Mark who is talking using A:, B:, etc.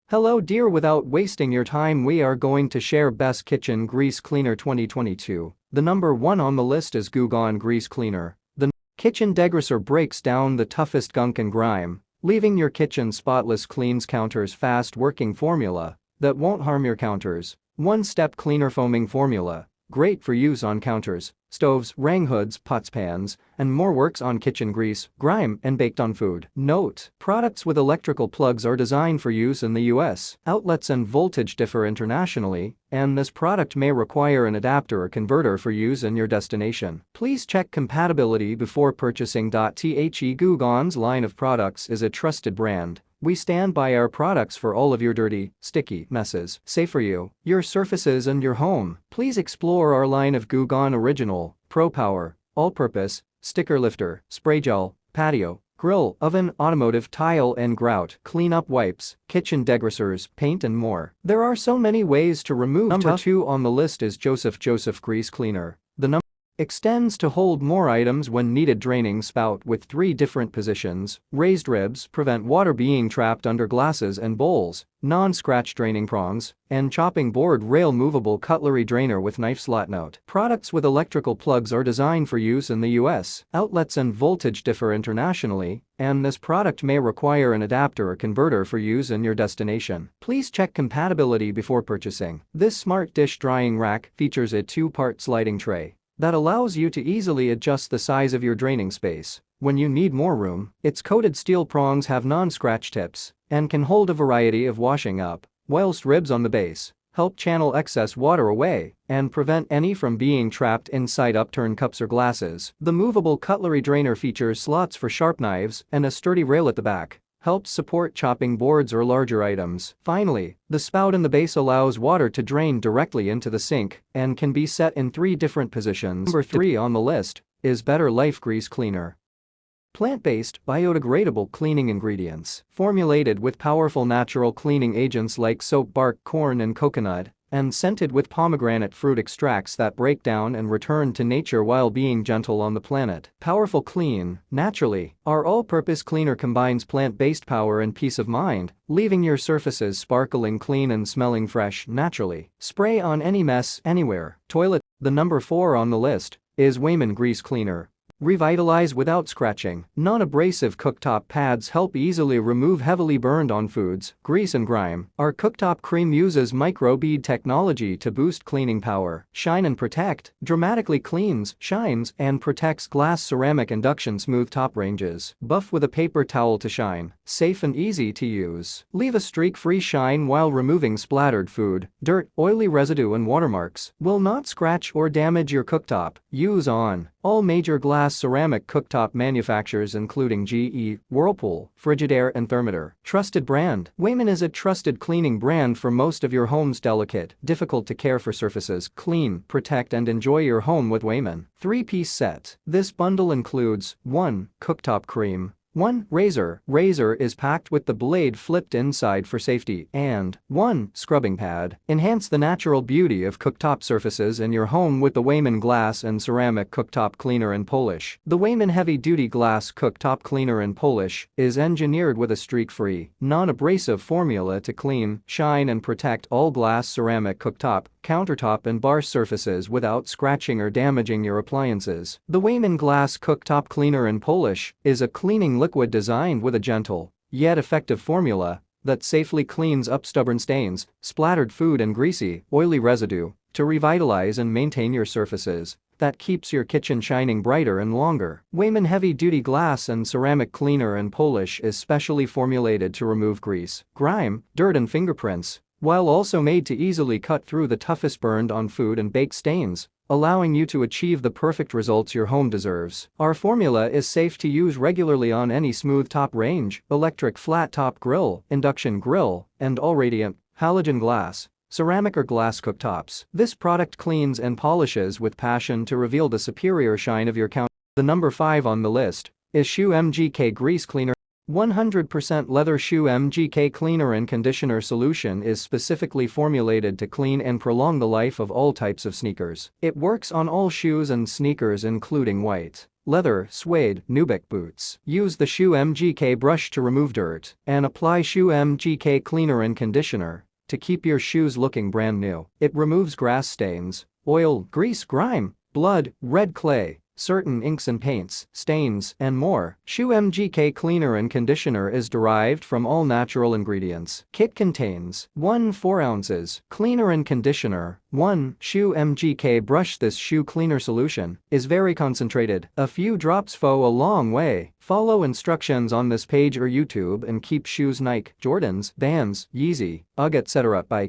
A: Hello dear, without wasting your time we are going to share best kitchen grease cleaner 2022. The number 1 on the list is Goo Gone Grease Cleaner. The kitchen degreaser breaks down the toughest gunk and grime, leaving your kitchen spotless. Cleans counters. Fast working formula that won't harm your counters. One-step cleaner foaming formula. Great for use on counters, stoves, rang hoods, pots, pans, and more. Works on kitchen grease, grime, and baked on food. Note: products with electrical plugs are designed for use in the US. Outlets and voltage differ internationally, and this product may require an adapter or converter for use in your destination. Please check compatibility before purchasing. Goo Gone's line of products is a trusted brand. We stand by our products for all of your dirty, sticky messes. Safe for you, your surfaces, and your home. Please explore our line of Goo Gone Original, Pro Power, All-Purpose, Sticker Lifter, Spray Gel, Patio, Grill, Oven, Automotive, Tile and Grout, Cleanup Wipes, Kitchen Degreasers, Paint and more. There are so many ways to remove. Number 2 on the list is Joseph Grease Cleaner. The number extends to hold more items when needed. Draining spout with 3 different positions, raised ribs prevent water being trapped under glasses and bowls, non-scratch draining prongs, and chopping board rail. Movable cutlery drainer with knife slot. Note: products with electrical plugs are designed for use in the US. Outlets and voltage differ internationally, and this product may require an adapter or converter for use in your destination. Please check compatibility before purchasing. This smart dish drying rack features a 2-part sliding tray that allows you to easily adjust the size of your draining space when you need more room. Its coated steel prongs have non-scratch tips and can hold a variety of washing up, whilst ribs on the base help channel excess water away and prevent any from being trapped inside upturned cups or glasses. The movable cutlery drainer features slots for sharp knives and a sturdy rail at the back. Helps support chopping boards or larger items. Finally, the spout in the base allows water to drain directly into the sink and can be set in 3 different positions. Number 3 on the list is Better Life Grease Cleaner. Plant-based, biodegradable cleaning ingredients. Formulated with powerful natural cleaning agents like soap bark, corn, and coconut, and scented with pomegranate fruit extracts that break down and return to nature while being gentle on the planet. Powerful clean, naturally. Our all-purpose cleaner combines plant-based power and peace of mind, leaving your surfaces sparkling clean and smelling fresh naturally. Spray on any mess, anywhere. Toilet. The number 4 on the list is Weiman Grease Cleaner. Revitalize without scratching. Non-abrasive cooktop pads help easily remove heavily burned on foods, grease and grime. Our cooktop cream uses microbead technology to boost cleaning power. Shine and Protect dramatically cleans, shines, and protects glass, ceramic, induction smooth top ranges. Buff with a paper towel to shine. Safe and easy to use. Leave a streak-free shine while removing splattered food, dirt, oily residue and watermarks. Will not scratch or damage your cooktop. Use on all major glass ceramic cooktop manufacturers including GE, Whirlpool, Frigidaire and Thermador. Trusted brand. Weiman is a trusted cleaning brand for most of your home's delicate, difficult to care for surfaces. Clean, protect and enjoy your home with Weiman. 3-piece set. This bundle includes 1. Cooktop cream. 1. Razor. Razor is packed with the blade flipped inside for safety, and 1. Scrubbing pad. Enhance the natural beauty of cooktop surfaces in your home with the Weiman Glass and Ceramic Cooktop Cleaner and Polish. The Weiman Heavy Duty Glass Cooktop Cleaner and Polish is engineered with a streak-free, non-abrasive formula to clean, shine and protect all glass, ceramic, cooktop, countertop and bar surfaces without scratching or damaging your appliances. The Weiman Glass Cooktop Cleaner and Polish is a cleaning liquid designed with a gentle, yet effective formula that safely cleans up stubborn stains, splattered food and greasy, oily residue to revitalize and maintain your surfaces. That keeps your kitchen shining brighter and longer. Weiman Heavy Duty Glass and Ceramic Cleaner and Polish is specially formulated to remove grease, grime, dirt and fingerprints, while also made to easily cut through the toughest burned on food and baked stains, allowing you to achieve the perfect results your home deserves. Our formula is safe to use regularly on any smooth top range, electric flat top grill, induction grill, and all radiant, halogen glass, ceramic or glass cooktops. This product cleans and polishes with passion to reveal the superior shine of your counter. The number 5 on the list is Schuh MGK Grease Cleaner. 100% leather Schuh MGK cleaner and conditioner solution is specifically formulated to clean and prolong the life of all types of sneakers. It works on all shoes and sneakers including white, leather, suede, Nubuck boots. Use the Shoe MGK brush to remove dirt and apply Shoe MGK cleaner and conditioner to keep your shoes looking brand new. It removes grass stains, oil, grease, grime, blood, red clay, certain inks and paints, stains, and more. Shoe MGK cleaner and conditioner is derived from all natural ingredients. Kit contains 1 4 ounces cleaner and conditioner, 1 Shoe MGK brush. This shoe cleaner solution is very concentrated. A few drops go a long way. Follow instructions on this page or YouTube and keep shoes Nike, Jordans, Vans, Yeezy, UGG etc. by